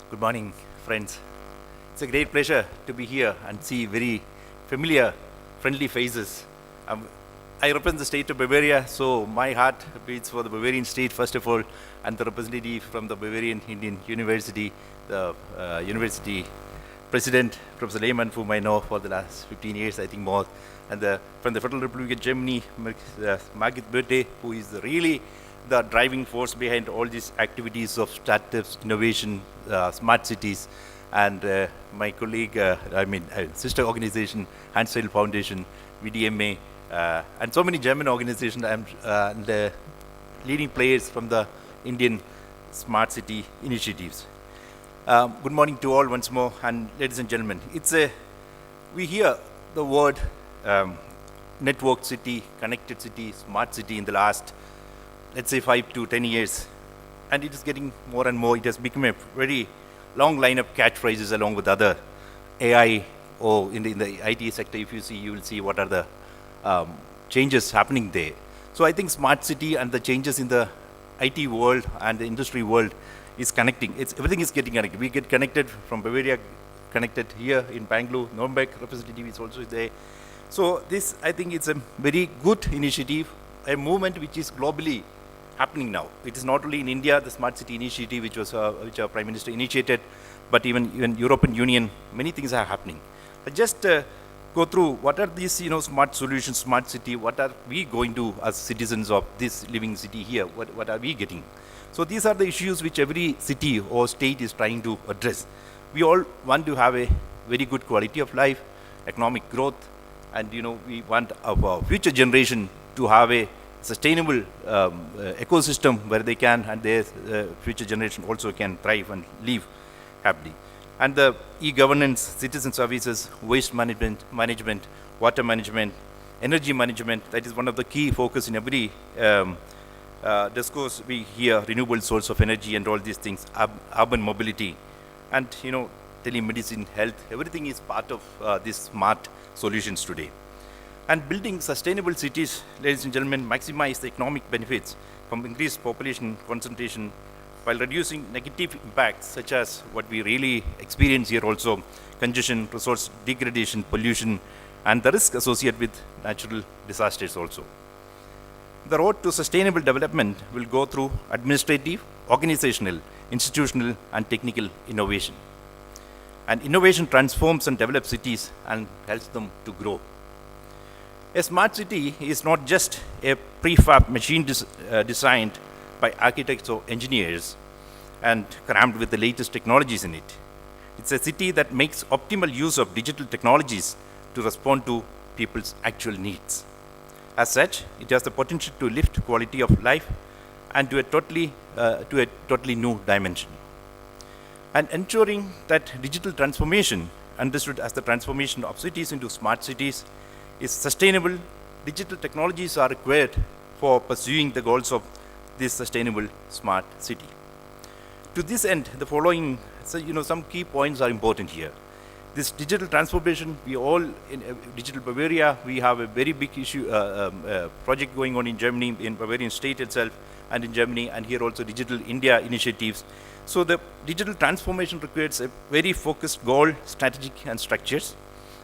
Good morning, friends. It's a great pleasure to be here and see very familiar, friendly faces. Um, I represent the state of Bavaria, so my heart beats for the Bavarian state, first of all, and the representative from the Bavarian Indian University, the university president, Professor Lehmann, whom I know for the last 15 years, I think more, and from the Federal Republic of Germany, Margit Birte, who is really the driving force behind all these activities of startups, innovation, smart cities, and my colleague, sister organization, Hansel Foundation, VDMA, and so many German organizations and leading players from the Indian smart city initiatives. Good morning to all once more, and ladies and gentlemen. We hear the word network city, connected city, smart city in the last, let's say 5 to 10 years, and it is getting more and more. It has become a very long line of catchphrases along with other AI, or in the IT sector. If you see, you will see what are the changes happening there. So I think smart city and the changes in the IT world and the industry world is connecting. Everything is getting connected. We get connected from Bavaria, connected here in Bangalore. Nuremberg representative is also there. So this, I think, it's a very good initiative, a movement which is globally happening now. It is not only in India, the smart city initiative, which our Prime Minister initiated, but even European Union, many things are happening. Just go through what are these, smart solutions, smart city. What are we going to as citizens of this living city here? What are we getting? So these are the issues which every city or state is trying to address. We all want to have a very good quality of life, economic growth, and we want our future generation to have a sustainable ecosystem where they can, and their future generation also can thrive and live happily. And the e-governance, citizen services, waste management, water management, energy management, that is one of the key focus in every discourse we hear, renewable source of energy and all these things, urban mobility, and telemedicine, health, everything is part of these smart solutions today. And building sustainable cities, ladies and gentlemen, maximize the economic benefits from increased population concentration while reducing negative impacts such as what we really experience here also, congestion, resource degradation, pollution, and the risk associated with natural disasters also. The road to sustainable development will go through administrative, organizational, institutional, and technical innovation. And innovation transforms and develops cities and helps them to grow. A smart city is not just a prefab machine designed by architects or engineers and crammed with the latest technologies in it. It's a city that makes optimal use of digital technologies to respond to people's actual needs. As such, it has the potential to lift quality of life and to a totally new dimension. And ensuring that digital transformation, understood as the transformation of cities into smart cities, is sustainable. Digital technologies are required for pursuing the goals of this sustainable smart city. To this end, the following, some key points are important here. This digital transformation, we all in Digital Bavaria, we have a very big project going on in Germany, in Bavarian state itself, and in Germany, and here also Digital India initiatives. So the digital transformation requires a very focused goal, strategic, and structures.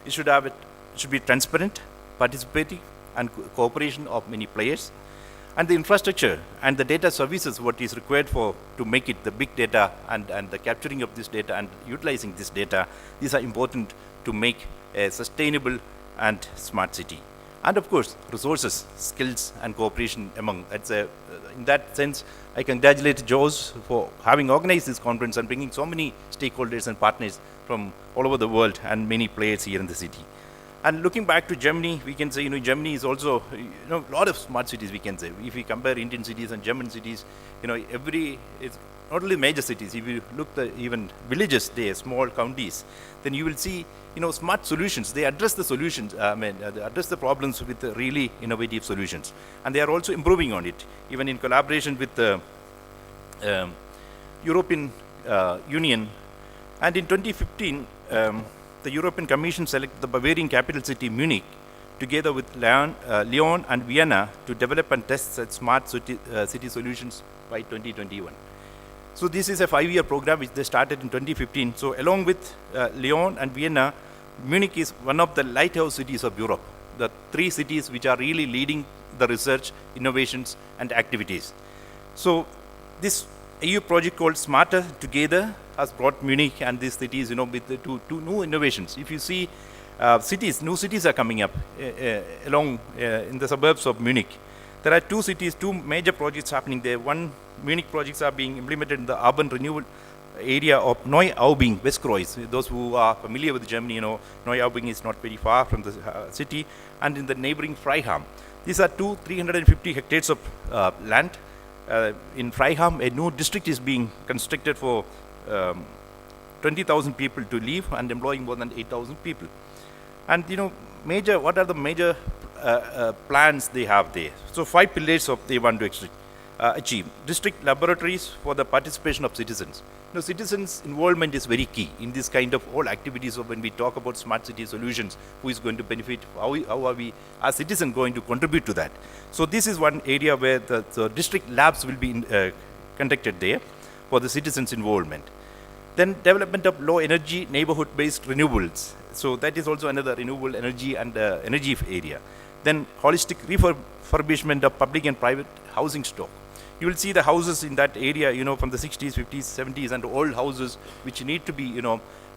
It should be transparent, participating, and cooperation of many players. And the infrastructure and the data services, what is required to make it the big data and the capturing of this data and utilizing this data, these are important to make a sustainable and smart city. And of course, resources, skills, and cooperation among. In that sense, I congratulate Jaws for having organized this conference and bringing so many stakeholders and partners from all over the world and many players here in the city. And looking back to Germany, we can say, Germany is also, a lot of smart cities, we can say. If we compare Indian cities and German cities, it's not only major cities. If you look even villages there, small counties, then you will see, smart solutions. They address the solutions, they address the problems with really innovative solutions. And they are also improving on it, even in collaboration with the European Union. And in 2015, the European Commission selected the Bavarian capital city Munich together with Lyon and Vienna to develop and test such smart city solutions by 2021. So this is a 5-year program which they started in 2015. So along with Lyon and Vienna, Munich is one of the lighthouse cities of Europe, the 3 cities which are really leading the research, innovations and activities. So this EU project called Smarter Together has brought Munich and these cities, with the two new innovations. If you see new cities are coming up along in the suburbs of Munich. There are 2 major projects happening there. One, Munich projects are being implemented in the urban renewal area of Neuaubing, Westkreuz. Those who are familiar with Germany, Neuaubing is not very far from the city, and in the neighboring Freiham. These are 350 hectares of land. In Freiham, a new district is being constructed for 20,000 people to live and employing more than 8,000 people. And what are the major plans they have there? So 5 pillars of they want to achieve. District laboratories for the participation of citizens. Citizens' involvement is very key in this kind of all activities of when we talk about smart city solutions. Who is going to benefit? How are we as citizens going to contribute to that? So this is one area where the district labs will be conducted there for the citizens' involvement. Then development of low energy neighborhood-based renewables. So that is also another renewable energy and energy area. Then holistic refurbishment of public and private housing stock. You will see the houses in that area, from the 60s, 50s, 70s, and old houses which need to be,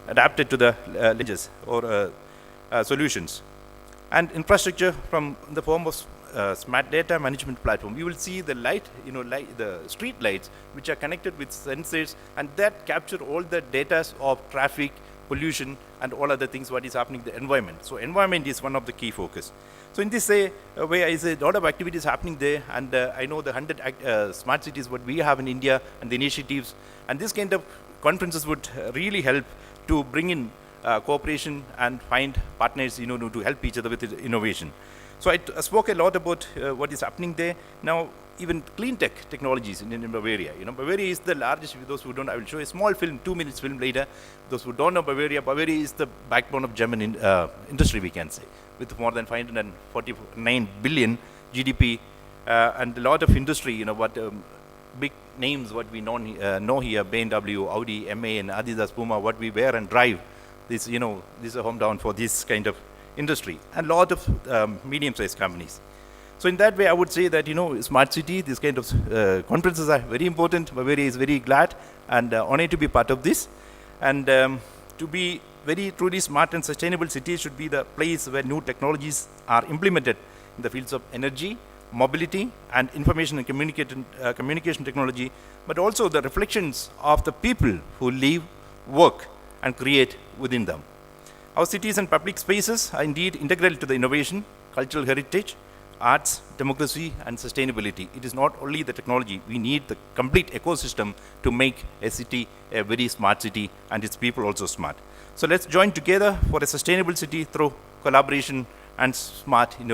adapted to the challenges or solutions. And infrastructure from the form of smart data management platform. You will see the the street lights which are connected with sensors, and that capture all the data of traffic, pollution, and all other things what is happening in the environment. So environment is one of the key focus. So in this way, I say a lot of activities happening there, and I know the 100 smart cities what we have in India and the initiatives, and this kind of conferences would really help to bring in cooperation and find partners, to help each other with innovation. So I spoke a lot about what is happening there. Now, even clean tech technologies in Bavaria. Bavaria is the largest. Those who don't, I will show a small film, 2 minutes film later. Those who don't know Bavaria is the backbone of German industry, we can say, with more than 549 billion GDP and a lot of industry. Big names what we know here: BMW, Audi, MA, and Adidas, Puma. What we wear and drive. This is a hometown for this kind of industry, and a lot of medium-sized companies. So in that way, I would say that, smart city, this kind of conferences are very important. Bavaria is very glad and honored to be part of this. And to be very truly smart and sustainable city should be the place where new technologies are implemented in the fields of energy, mobility, and information and communication technology, but also the reflections of the people who live, work, and create within them. Our cities and public spaces are indeed integral to the innovation, cultural heritage, arts, democracy, and sustainability. It is not only the technology, we need the complete ecosystem to make a city a very smart city and its people also smart. So let's join together for a sustainable city through collaboration and smart innovation.